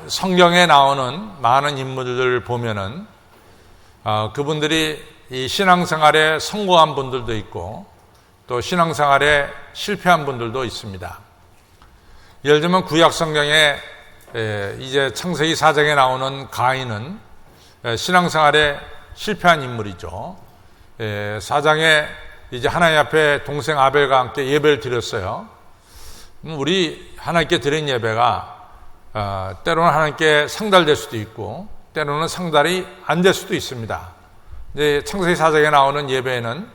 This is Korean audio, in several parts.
성경에 나오는 많은 인물들을 보면은 그분들이 이 신앙생활에 성공한 분들도 있고 또 신앙생활에 실패한 분들도 있습니다. 예를 들면 구약 성경에 이제 창세기 4장에 나오는 가인은 신앙생활에 실패한 인물이죠. 4장에 이제 하나님 앞에 동생 아벨과 함께 예배를 드렸어요. 우리 하나님께 드린 예배가 때로는 하나님께 상달될 수도 있고 때로는 상달이 안 될 수도 있습니다. 이제 창세기 4장에 나오는 예배에는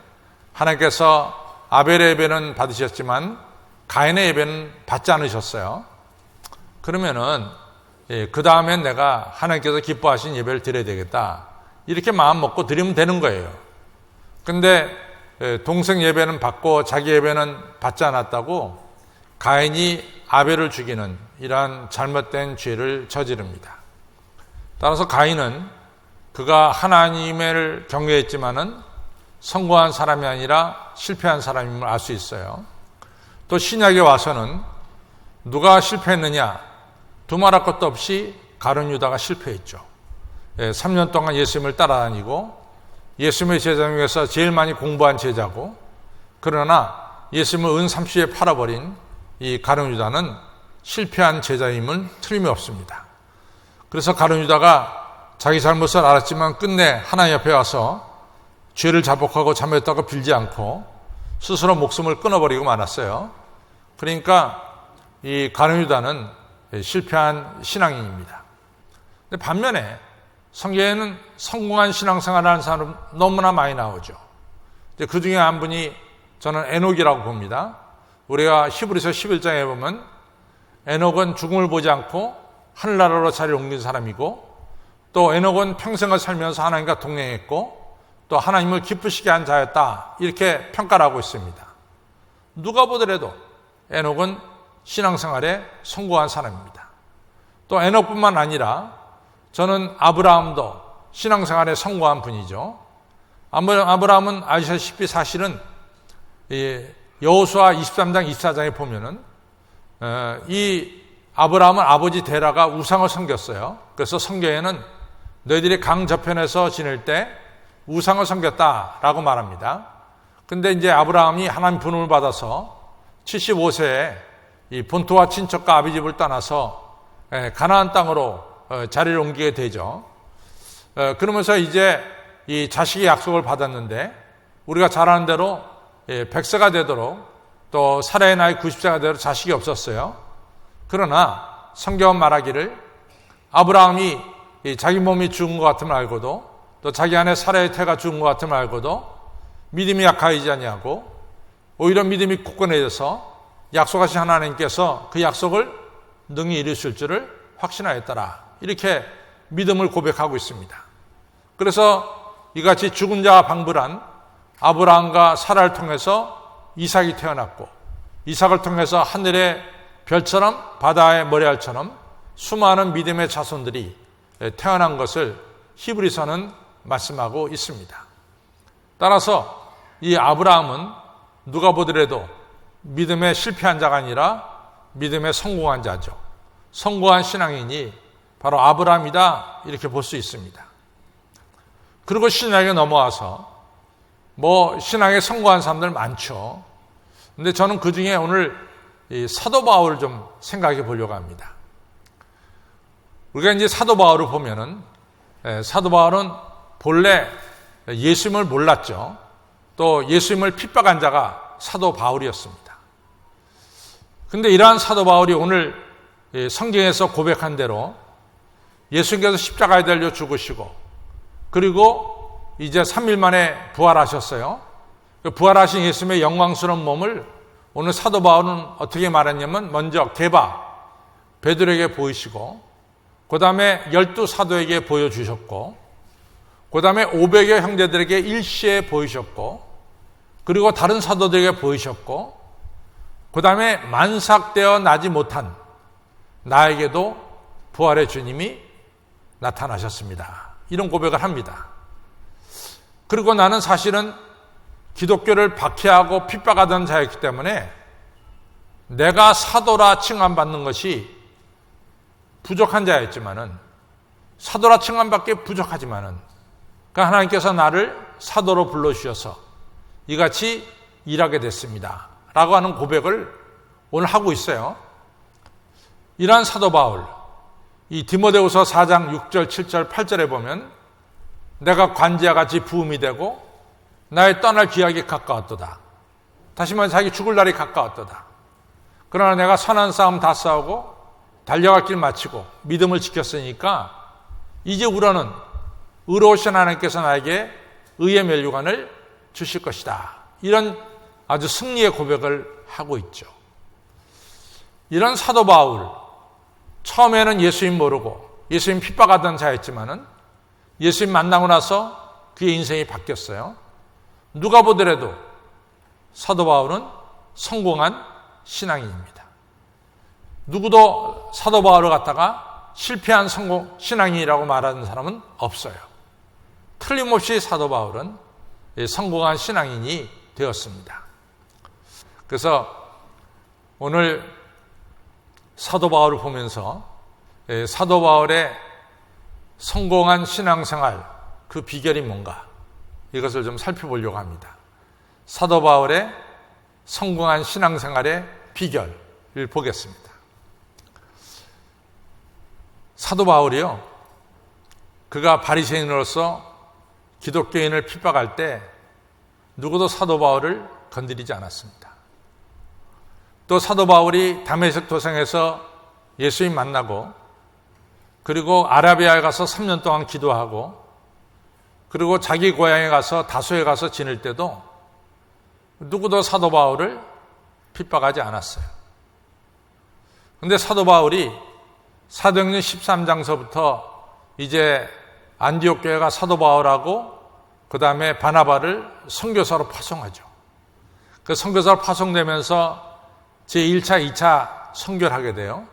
하나님께서 아벨의 예배는 받으셨지만 가인의 예배는 받지 않으셨어요. 그러면은 그 다음엔 내가 하나님께서 기뻐하신 예배를 드려야 되겠다, 이렇게 마음 먹고 드리면 되는 거예요. 근데 동생 예배는 받고 자기 예배는 받지 않았다고 가인이 아벨을 죽이는 이러한 잘못된 죄를 저지릅니다. 따라서 가인은 그가 하나님을 경외했지만은 성공한 사람이 아니라 실패한 사람임을 알 수 있어요. 또 신약에 와서는 누가 실패했느냐? 두말할 것도 없이 가룟 유다가 실패했죠. 3년 동안 예수님을 따라다니고 예수님의 제자 중에서 제일 많이 공부한 제자고, 그러나 예수님을 은 30에 팔아버린 이 가룟 유다는 실패한 제자임은 틀림이 없습니다. 그래서 가룟 유다가 자기 잘못을 알았지만 끝내 하나님 앞에 와서 죄를 자복하고 잘못했다고 빌지 않고 스스로 목숨을 끊어버리고 말았어요. 그러니까 이 가룟 유다는 실패한 신앙인입니다. 근데 반면에 성경에는 성공한 신앙생활을 하는 사람 너무나 많이 나오죠. 그 중에 한 분이 저는 에녹이라고 봅니다. 우리가 히브리서 11장에 보면 에녹은 죽음을 보지 않고 하늘나라로 자리를 옮긴 사람이고, 또 에녹은 평생을 살면서 하나님과 동행했고 또 하나님을 기쁘시게 한 자였다, 이렇게 평가를 하고 있습니다. 누가 보더라도 에녹은 신앙생활에 성공한 사람입니다. 또 에녹뿐만 아니라 저는 아브라함도 신앙생활에 성공한 분이죠. 아브라함은 아시다시피 사실은 여호수아 23장 24장에 보면은 이 아브라함은 아버지 데라가 우상을 섬겼어요. 그래서 성경에는 너희들이 강 저편에서 지낼 때 우상을 섬겼다라고 말합니다. 근데 이제 아브라함이 하나님 부름을 받아서 75세에 이 본토와 친척과 아비 집을 떠나서 가나안 땅으로 자리를 옮기게 되죠. 그러면서 이제 이 자식의 약속을 받았는데, 우리가 잘 아는 대로 100세가 되도록 또 사라의 나이 90세가 되도록 자식이 없었어요. 그러나 성경은 말하기를 아브라함이 자기 몸이 죽은 것 같음을 알고도 또 자기 안에 사라의 태가 죽은 것 같음을 알고도 믿음이 약하지 아니하고 오히려 믿음이 굳건해져서 약속하신 하나님께서 그 약속을 능히 이루실 줄을 확신하였더라, 이렇게 믿음을 고백하고 있습니다. 그래서 이같이 죽은 자와 방불한 아브라함과 사라를 통해서 이삭이 태어났고, 이삭을 통해서 하늘의 별처럼 바다의 모래알처럼 수많은 믿음의 자손들이 태어난 것을 히브리서는 말씀하고 있습니다. 따라서 이 아브라함은 누가 보더라도 믿음에 실패한 자가 아니라 믿음에 성공한 자죠. 성공한 신앙인이 바로 아브라함이다, 이렇게 볼 수 있습니다. 그리고 신약에 넘어와서 신앙에 성공한 사람들 많죠. 근데 저는 그 중에 오늘 이 사도 바울을 좀 생각해 보려고 합니다. 우리가 이제 사도 바울을 보면은 사도 바울은 본래 예수님을 몰랐죠. 또 예수님을 핍박한 자가 사도 바울이었습니다. 근데 이러한 사도 바울이 오늘 성경에서 고백한 대로 예수님께서 십자가에 달려 죽으시고 그리고 이제 3일 만에 부활하셨어요. 부활하신 예수님의 영광스러운 몸을 오늘 사도 바울은 어떻게 말했냐면, 먼저 게바 베드로에게 보이시고 그 다음에 12사도에게 보여주셨고 그 다음에 500여 형제들에게 일시에 보이셨고 그리고 다른 사도들에게 보이셨고 그 다음에 만삭되어 나지 못한 나에게도 부활의 주님이 나타나셨습니다, 이런 고백을 합니다. 그리고 나는 사실은 기독교를 박해하고 핍박하던 자였기 때문에 내가 사도라 칭함받는 것이 부족한 자였지만은 사도라 칭함밖에 부족하지만은 그 하나님께서 나를 사도로 불러주셔서 이같이 일하게 됐습니다 라고 하는 고백을 오늘 하고 있어요. 이러한 사도 바울, 이 디모데후서 4장 6절, 7절, 8절에 보면 내가 관지와 같이 부음이 되고 나의 떠날 기약이 가까웠도다. 다시 말해 자기 죽을 날이 가까웠도다. 그러나 내가 선한 싸움 다 싸우고 달려갈 길 마치고 믿음을 지켰으니까 이제 우러는 의로우신 하나님께서 나에게 의의 면류관을 주실 것이다. 이런 아주 승리의 고백을 하고 있죠. 이런 사도 바울, 처음에는 예수님 모르고 예수님 핍박하던 자였지만은 예수님 만나고 나서 그의 인생이 바뀌었어요. 누가 보더라도 사도 바울은 성공한 신앙인입니다. 누구도 사도 바울을 갖다가 실패한 신앙인이라고 말하는 사람은 없어요. 틀림없이 사도 바울은 성공한 신앙인이 되었습니다. 그래서 오늘 사도 바울을 보면서 사도 바울의 성공한 신앙생활, 그 비결이 뭔가 이것을 좀 살펴보려고 합니다. 사도 바울의 성공한 신앙생활의 비결을 보겠습니다. 사도 바울이요, 그가 바리새인으로서 기독교인을 핍박할 때 누구도 사도 바울을 건드리지 않았습니다. 또 사도 바울이 다메섹 도상에서 예수님 만나고 그리고 아라비아에 가서 3년 동안 기도하고 그리고 자기 고향에 가서 다소에 가서 지낼 때도 누구도 사도 바울을 핍박하지 않았어요. 그런데 사도 바울이 사도행전 13장서부터 이제 안디옥 교회가 사도 바울하고 그 다음에 바나바를 선교사로 파송하죠. 그 선교사로 파송되면서 제1차, 2차 선교를 하게 돼요.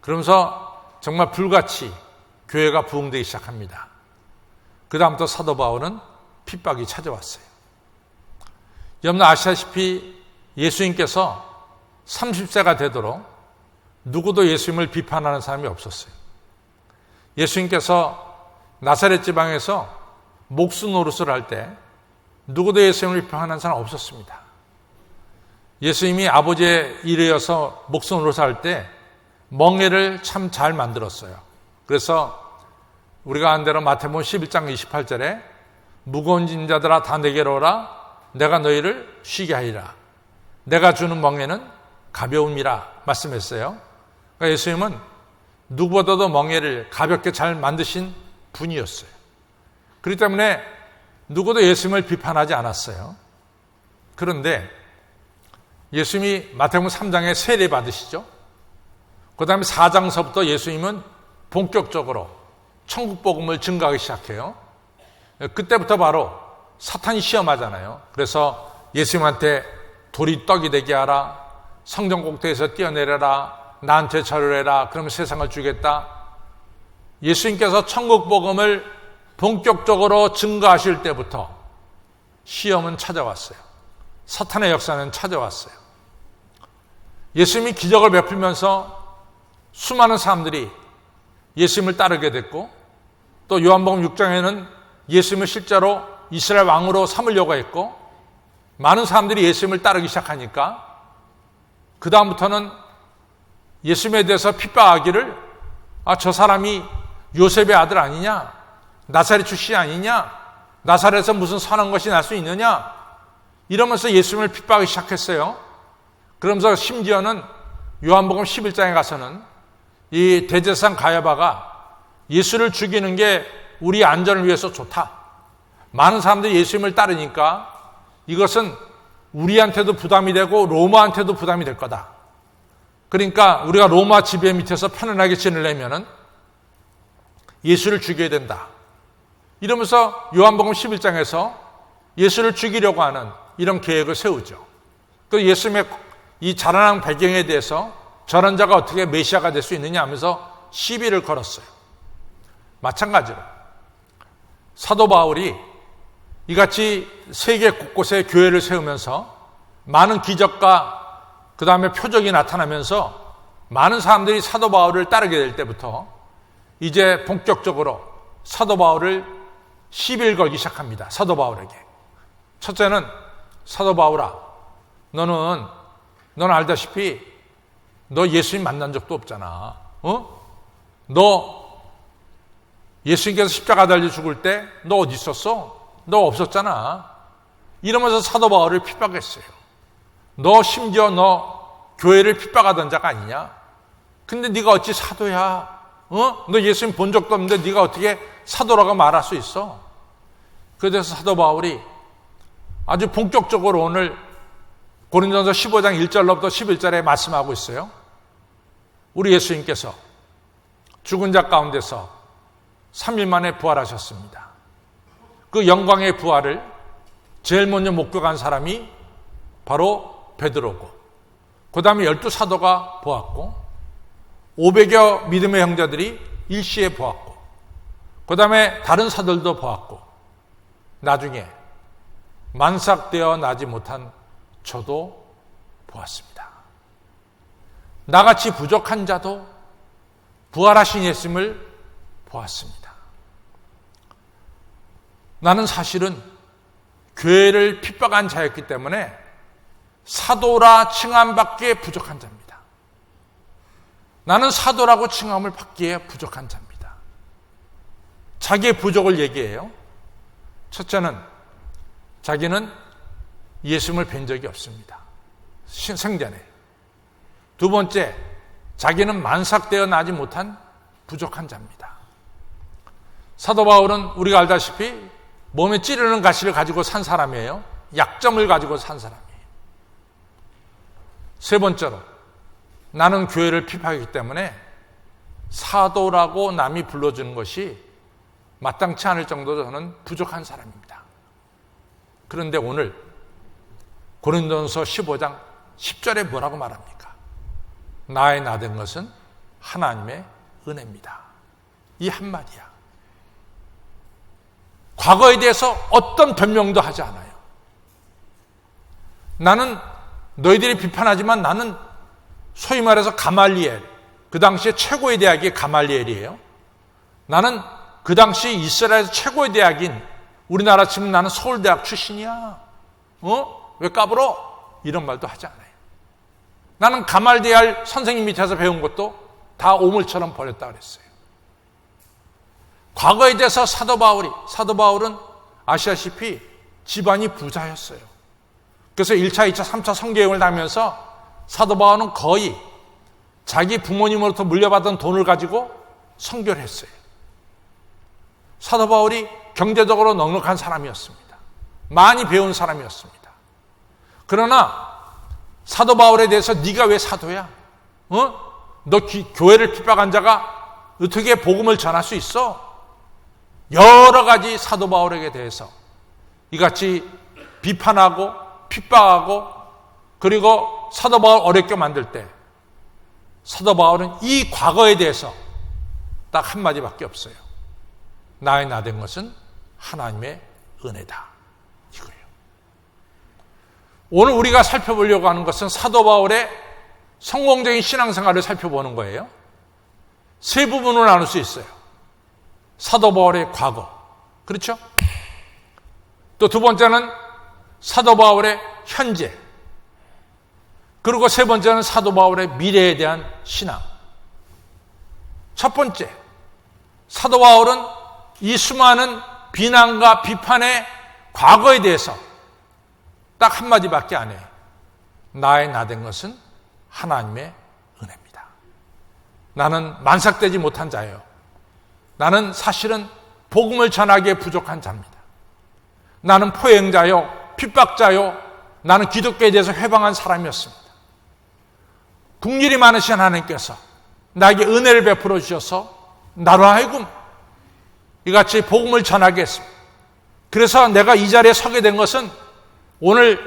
그러면서 정말 불같이 교회가 부흥되기 시작합니다. 그 다음부터 사도 바울은 핍박이 찾아왔어요. 여러분 아시다시피 예수님께서 30세가 되도록 누구도 예수님을 비판하는 사람이 없었어요. 예수님께서 나사렛 지방에서 목수 노릇을 할 때 누구도 예수님을 비판하는 사람 없었습니다. 예수님이 아버지의 일이어서 목수 노릇을 할 때 멍에를 참 잘 만들었어요. 그래서 우리가 한 대로 마태복음 11장 28절에 무거운 짐 자들아 다 내게로 오라 내가 너희를 쉬게 하리라. 내가 주는 멍에는 가벼움이라 말씀했어요. 그러니까 예수님은 누구보다도 멍에를 가볍게 잘 만드신 분이었어요. 그렇기 때문에 누구도 예수님을 비판하지 않았어요. 그런데 예수님이 마태복음 3장에 세례 받으시죠. 그 다음에 4장서부터 예수님은 본격적으로 천국 복음을 증거하기 시작해요. 그때부터 바로 사탄이 시험하잖아요. 그래서 예수님한테 돌이 떡이 되게 하라, 성전 꼭대기에서 뛰어내려라, 나한테 절을 해라, 그러면 세상을 주겠다. 예수님께서 천국 복음을 본격적으로 증거하실 때부터 시험은 찾아왔어요. 사탄의 역사는 찾아왔어요. 예수님이 기적을 베풀면서 수많은 사람들이 예수님을 따르게 됐고 또 요한복음 6장에는 예수님을 실제로 이스라엘 왕으로 삼으려고 했고 많은 사람들이 예수님을 따르기 시작하니까 그 다음부터는 예수님에 대해서 핍박하기를 저 사람이 요셉의 아들 아니냐? 나사렛 출신 아니냐? 나사렛에서 무슨 선한 것이 날 수 있느냐? 이러면서 예수님을 핍박하기 시작했어요. 그러면서 심지어는 요한복음 11장에 가서는 이 대제사장 가야바가 예수를 죽이는 게 우리 안전을 위해서 좋다. 많은 사람들이 예수님을 따르니까 이것은 우리한테도 부담이 되고 로마한테도 부담이 될 거다. 그러니까 우리가 로마 지배 밑에서 편안하게 지내려면 예수를 죽여야 된다. 이러면서 요한복음 11장에서 예수를 죽이려고 하는 이런 계획을 세우죠. 그 예수님의 이 자라난 배경에 대해서 저런 자가 어떻게 메시아가 될 수 있느냐 하면서 시비를 걸었어요. 마찬가지로 사도 바울이 이같이 세계 곳곳에 교회를 세우면서 많은 기적과 그 다음에 표적이 나타나면서 많은 사람들이 사도 바울을 따르게 될 때부터 이제 본격적으로 사도 바울을 시비를 걸기 시작합니다. 사도 바울에게. 첫째는 사도 바울아, 너는 알다시피 너 예수님 만난 적도 없잖아. 너 예수님께서 십자가 달려 죽을 때 너 어디 있었어? 너 없었잖아. 이러면서 사도 바울을 핍박했어요. 너 심지어 너 교회를 핍박하던 자가 아니냐? 근데 네가 어찌 사도야? 너 예수님 본 적도 없는데 네가 어떻게 사도라고 말할 수 있어? 그래서 사도 바울이 아주 본격적으로 오늘 고린도전서 15장 1절로부터 11절에 말씀하고 있어요. 우리 예수님께서 죽은 자 가운데서 3일 만에 부활하셨습니다. 그 영광의 부활을 제일 먼저 목격한 사람이 바로 베드로고, 그 다음에 12사도가 보았고, 500여 믿음의 형제들이 일시에 보았고, 그 다음에 다른 사들도 보았고, 나중에 만삭되어 나지 못한 저도 보았습니다. 나같이 부족한 자도 부활하신 예수님을 보았습니다. 나는 사실은 교회를 핍박한 자였기 때문에 사도라 칭함받기에 부족한 자입니다. 나는 사도라고 칭함을 받기에 부족한 자입니다. 자기의 부족을 얘기해요. 첫째는 자기는 예수님을 뵌 적이 없습니다. 생전에. 두 번째, 자기는 만삭되어 나지 못한 부족한 자입니다. 사도 바울은 우리가 알다시피 몸에 찌르는 가시를 가지고 산 사람이에요. 약점을 가지고 산 사람이에요. 세 번째로, 나는 교회를 핍박하기 때문에 사도라고 남이 불러주는 것이 마땅치 않을 정도로 저는 부족한 사람입니다. 그런데 오늘 고린도전서 15장 10절에 뭐라고 말합니까? 나의 나 된 것은 하나님의 은혜입니다. 이 한마디야. 과거에 대해서 어떤 변명도 하지 않아요. 나는 너희들이 비판하지만 나는 소위 말해서 가말리엘, 그 당시에 최고의 대학이 가말리엘이에요. 나는 그 당시 이스라엘에서 최고의 대학인, 우리나라 치면 나는 서울대학 출신이야. 왜 까불어? 이런 말도 하지 않아요. 나는 가말리엘 선생님 밑에서 배운 것도 다 오물처럼 버렸다 그랬어요. 과거에 대해서 사도 바울은 아시다시피 집안이 부자였어요. 그래서 1차, 2차, 3차 성교행을 하면서 사도 바울은 거의 자기 부모님으로부터 물려받은 돈을 가지고 선교를 했어요. 사도 바울이 경제적으로 넉넉한 사람이었습니다. 많이 배운 사람이었습니다. 그러나 사도 바울에 대해서 네가 왜 사도야? 너 교회를 핍박한 자가 어떻게 복음을 전할 수 있어? 여러 가지 사도 바울에게 대해서 이같이 비판하고 핍박하고, 그리고 사도 바울 어렵게 만들 때 사도 바울은 이 과거에 대해서 딱 한마디밖에 없어요. 나의 나 된 것은 하나님의 은혜다. 이거예요. 오늘 우리가 살펴보려고 하는 것은 사도 바울의 성공적인 신앙생활을 살펴보는 거예요. 세 부분으로 나눌 수 있어요. 사도 바울의 과거, 그렇죠? 또 두 번째는 사도 바울의 현재, 그리고 세 번째는 사도 바울의 미래에 대한 신앙. 첫 번째, 사도 바울은 이 수많은 비난과 비판의 과거에 대해서 딱 한마디밖에 안 해요. 나의 나 된 것은 하나님의 은혜입니다. 나는 만삭되지 못한 자예요. 나는 사실은 복음을 전하기에 부족한 자입니다. 나는 포행자요, 핍박자요, 나는 기독교에 대해서 회방한 사람이었습니다. 국률이 많으신 하나님께서 나에게 은혜를 베풀어 주셔서 나로 하여금 이같이 복음을 전하게 했습니다. 그래서 내가 이 자리에 서게 된 것은 오늘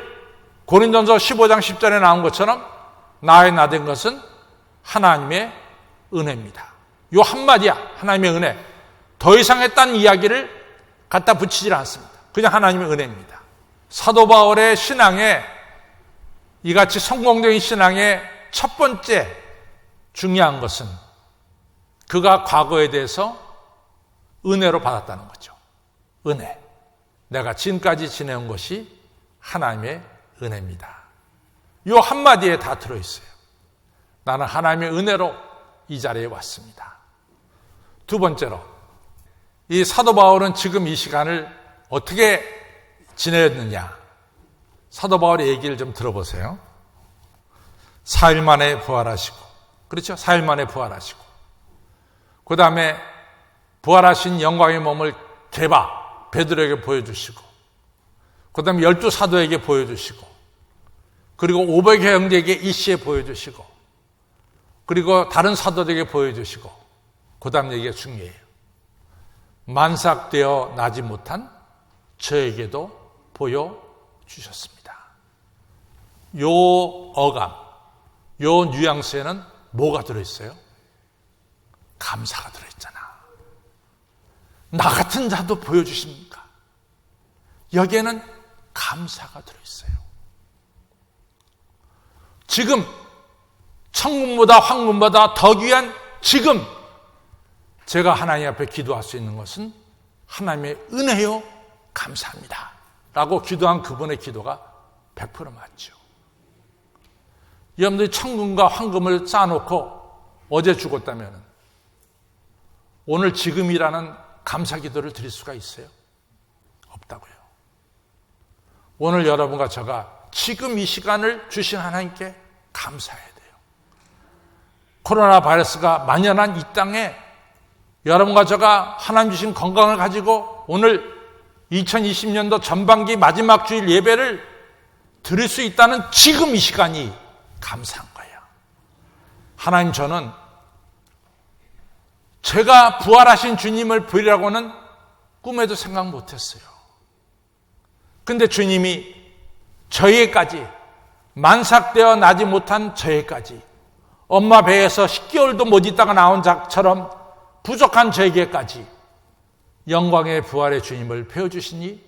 고린도전서 15장 10절에 나온 것처럼 나의 나 된 것은 하나님의 은혜입니다. 요 한마디야, 하나님의 은혜. 더 이상의 딴 이야기를 갖다 붙이질 않습니다. 그냥 하나님의 은혜입니다. 사도 바울의 신앙에, 이같이 성공적인 신앙의 첫 번째 중요한 것은 그가 과거에 대해서 은혜로 받았다는 거죠. 은혜. 내가 지금까지 지내온 것이 하나님의 은혜입니다. 이 한마디에 다 들어있어요. 나는 하나님의 은혜로 이 자리에 왔습니다. 두 번째로, 이 사도 바울은 지금 이 시간을 어떻게 지내었느냐. 사도 바울의 얘기를 좀 들어보세요. 4일 만에 부활하시고, 그렇죠? 4일 만에 부활하시고, 그 다음에 부활하신 영광의 몸을 베드로에게 보여주시고, 그 다음에 12사도에게 보여주시고, 그리고 500여 형제에게 이시에 보여주시고, 그리고 다른 사도들에게 보여주시고, 그 다음 얘기가 중요해요. 만삭되어 나지 못한 저에게도 보여주셨습니다. 요 어감, 요 뉘앙스에는 뭐가 들어있어요? 감사가 들어있잖아. 나 같은 자도 보여주십니까? 여기에는 감사가 들어있어요. 지금 천국보다 황금보다 더 귀한 지금 제가 하나님 앞에 기도할 수 있는 것은 하나님의 은혜요 감사합니다 라고 기도한 그분의 기도가 100% 맞죠. 여러분들이 천금과 황금을 쌓아놓고 어제 죽었다면 오늘 지금이라는 감사 기도를 드릴 수가 있어요? 없다고요. 오늘 여러분과 제가 지금 이 시간을 주신 하나님께 감사해야 돼요. 코로나 바이러스가 만연한 이 땅에 여러분과 제가 하나님 주신 건강을 가지고 오늘 2020년도 전반기 마지막 주일 예배를 드릴 수 있다는 지금 이 시간이 감사한 거예요. 하나님, 저는 제가 부활하신 주님을 보리라고는 꿈에도 생각 못했어요. 근데 주님이 저에게까지, 만삭되어 나지 못한 저에게까지, 엄마 배에서 10개월도 못 있다가 나온 자처럼 부족한 저에게까지 영광의 부활의 주님을 배워주시니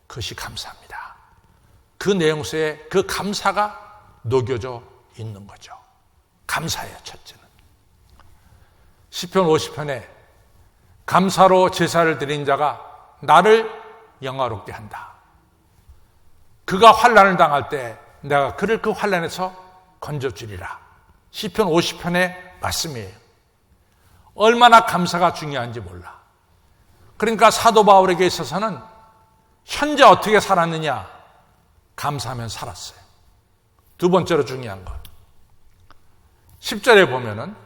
그것이 감사합니다. 그 내용 속에 그 감사가 녹여져 있는 거죠. 감사예요, 첫째는. 시편 50편에 감사로 제사를 드린 자가 나를 영화롭게 한다. 그가 환난을 당할 때 내가 그를 그 환난에서 건져주리라. 시편 50편의 말씀이에요. 얼마나 감사가 중요한지 몰라. 그러니까 사도 바울에게 있어서는 현재 어떻게 살았느냐, 감사하면 살았어요. 두 번째로 중요한 것, 10절에 보면은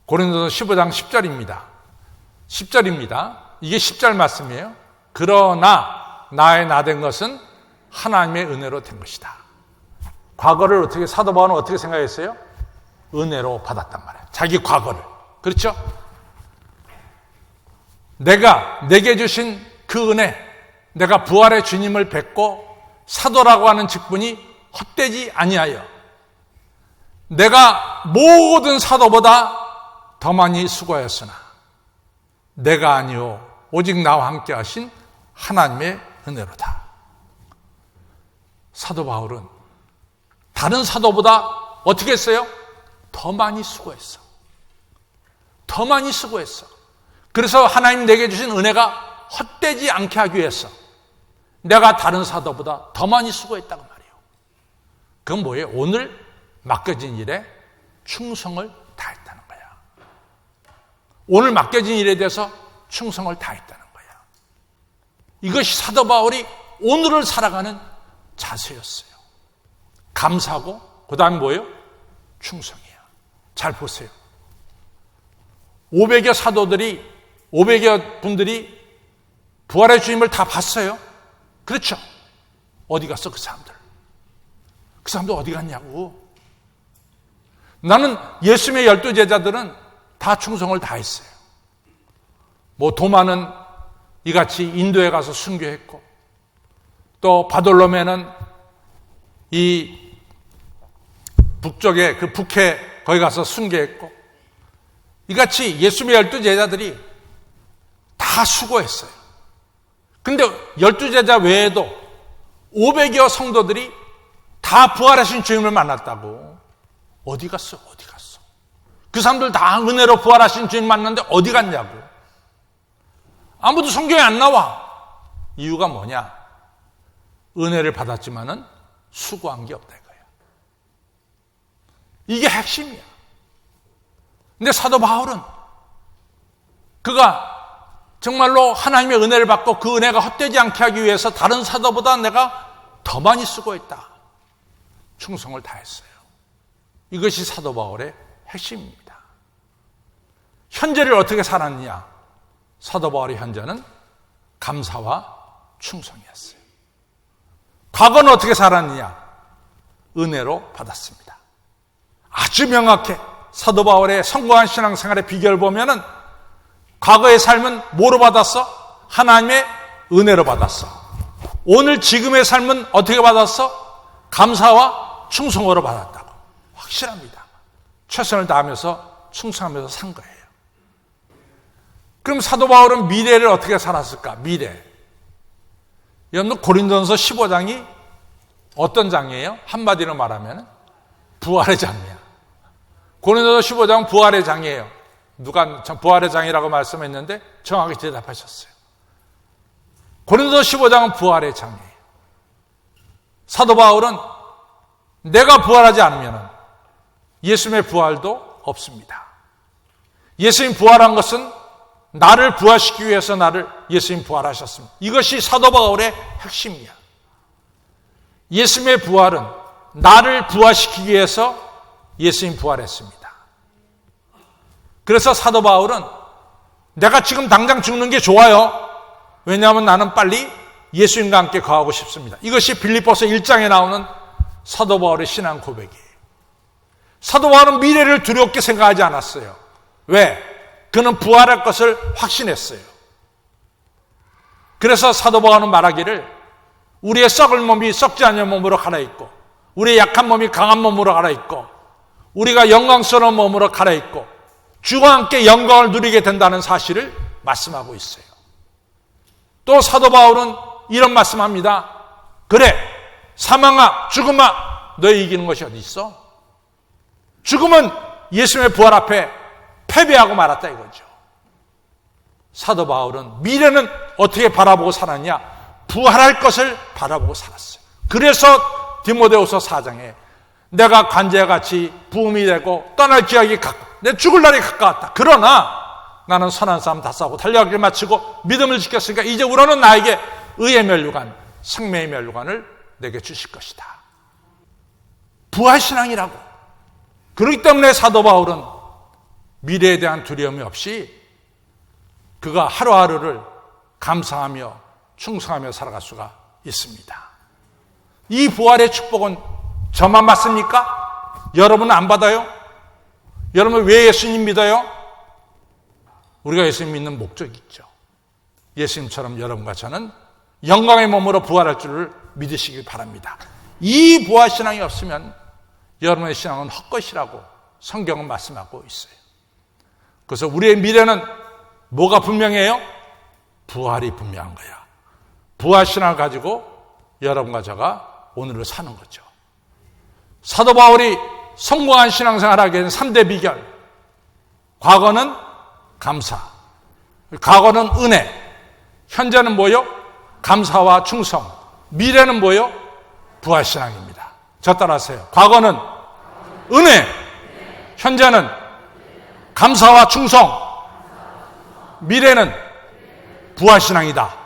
고린도서 15장 10절입니다. 10절입니다. 이게 10절 말씀이에요. 그러나 나의 나된 것은 하나님의 은혜로 된 것이다. 과거를 어떻게, 사도 바울은 어떻게 생각했어요? 은혜로 받았단 말이에요. 자기 과거를. 그렇죠? 내게 주신 그 은혜, 내가 부활의 주님을 뵙고 사도라고 하는 직분이 헛되지 아니하여 내가 모든 사도보다 더 많이 수고하였으나 내가 아니요 오직 나와 함께 하신 하나님의 은혜로다. 사도 바울은 다른 사도보다 어떻게 했어요? 더 많이 수고했어. 더 많이 수고했어. 그래서 하나님 내게 주신 은혜가 헛되지 않게 하기 위해서 내가 다른 사도보다 더 많이 수고했다고 말이에요. 그건 뭐예요? 오늘 맡겨진 일에 충성을 다했다는 거야. 오늘 맡겨진 일에 대해서 충성을 다했다는 거야. 이것이 사도 바울이 오늘을 살아가는 자세였어요. 감사하고 그 다음에 뭐예요? 충성이에요. 잘 보세요. 500여 사도들이, 500여 분들이 부활의 주님을 다 봤어요. 그렇죠? 어디 갔어, 그 사람들? 그 사람들 어디 갔냐고. 나는 예수님의 12제자들은 다 충성을 다했어요. 뭐 도마는 이같이 인도에 가서 순교했고, 또 바돌로메는 이 북쪽에 그 북해 거기 가서 순교했고, 이같이 예수님의 12제자들이 다 수고했어요. 근데 12제자 외에도 500여 성도들이 다 부활하신 주님을 만났다고. 어디 갔어? 어디 갔어? 그 사람들 다 은혜로 부활하신 주님 만났는데 어디 갔냐고. 아무도 성경에 안 나와. 이유가 뭐냐? 은혜를 받았지만은 수고한 게 없다 이거야. 이게 핵심이야. 근데 사도 바울은 그가 정말로 하나님의 은혜를 받고 그 은혜가 헛되지 않게 하기 위해서 다른 사도보다 내가 더 많이 수고했다. 충성을 다했어요. 이것이 사도 바울의 핵심입니다. 현재를 어떻게 살았느냐? 사도 바울의 현재는 감사와 충성이었어요. 과거는 어떻게 살았느냐? 은혜로 받았습니다. 아주 명확해. 사도 바울의 성공한 신앙생활의 비결을 보면은 과거의 삶은 뭐로 받았어? 하나님의 은혜로 받았어. 오늘 지금의 삶은 어떻게 받았어? 감사와 충성으로 받았다고. 확실합니다. 최선을 다하면서 충성하면서 산 거예요. 그럼 사도 바울은 미래를 어떻게 살았을까? 미래. 여러분 고린도전서 15장이 어떤 장이에요? 한마디로 말하면 부활의 장이야. 고린도전서 15장은 부활의 장이에요. 누가 부활의 장이라고 말씀했는데 정확히 대답하셨어요. 고린도전서 15장은 부활의 장이에요. 사도 바울은 내가 부활하지 않으면 예수님의 부활도 없습니다. 예수님 부활한 것은 나를 부활시키기 위해서 예수님 부활하셨습니다. 이것이 사도 바울의 핵심이야. 예수님의 부활은 나를 부활시키기 위해서 예수님 부활했습니다. 그래서 사도 바울은 내가 지금 당장 죽는 게 좋아요. 왜냐하면 나는 빨리 예수님과 함께 거하고 싶습니다. 이것이 빌립보서 1장에 나오는 사도 바울의 신앙 고백이에요. 사도 바울은 미래를 두렵게 생각하지 않았어요. 왜? 그는 부활할 것을 확신했어요. 그래서 사도 바울은 말하기를 우리의 썩을 몸이 썩지 않는 몸으로 갈아입고 우리의 약한 몸이 강한 몸으로 갈아입고 우리가 영광스러운 몸으로 갈아입고 주와 함께 영광을 누리게 된다는 사실을 말씀하고 있어요. 또 사도 바울은 이런 말씀합니다. 그래, 사망아, 죽음아, 너희 이기는 것이 어디 있어? 죽음은 예수님의 부활 앞에 패배하고 말았다 이거죠. 사도 바울은 미래는 어떻게 바라보고 살았냐? 부활할 것을 바라보고 살았어요. 그래서 디모데후서 4장에 내가 관제같이 부음이 되고 떠날 기약이 내 죽을 날이 가까웠다. 그러나 나는 선한 싸움 다 싸우고 달려가기를 마치고 믿음을 지켰으니까 이제 우러는 나에게 의의 면류관, 생명의 면류관을 내게 주실 것이다. 부활신앙이라고. 그렇기 때문에 사도 바울은 미래에 대한 두려움이 없이 그가 하루하루를 감사하며 충성하며 살아갈 수가 있습니다. 이 부활의 축복은 저만 받습니까? 여러분은 안 받아요? 여러분 왜 예수님 믿어요? 우리가 예수님 믿는 목적이 있죠. 예수님처럼 여러분과 저는 영광의 몸으로 부활할 줄을 믿으시길 바랍니다. 이 부활신앙이 없으면 여러분의 신앙은 헛것이라고 성경은 말씀하고 있어요. 그래서 우리의 미래는 뭐가 분명해요? 부활이 분명한 거야. 부활신앙을 가지고 여러분과 제가 오늘을 사는 거죠. 사도 바울이 성공한 신앙생활을 하게 된 3대 비결. 과거는 감사, 과거는 은혜, 현재는 뭐요? 감사와 충성, 미래는 뭐요? 부활신앙입니다. 저 따라하세요. 과거는 은혜, 현재는 감사와 충성, 미래는 부활신앙이다.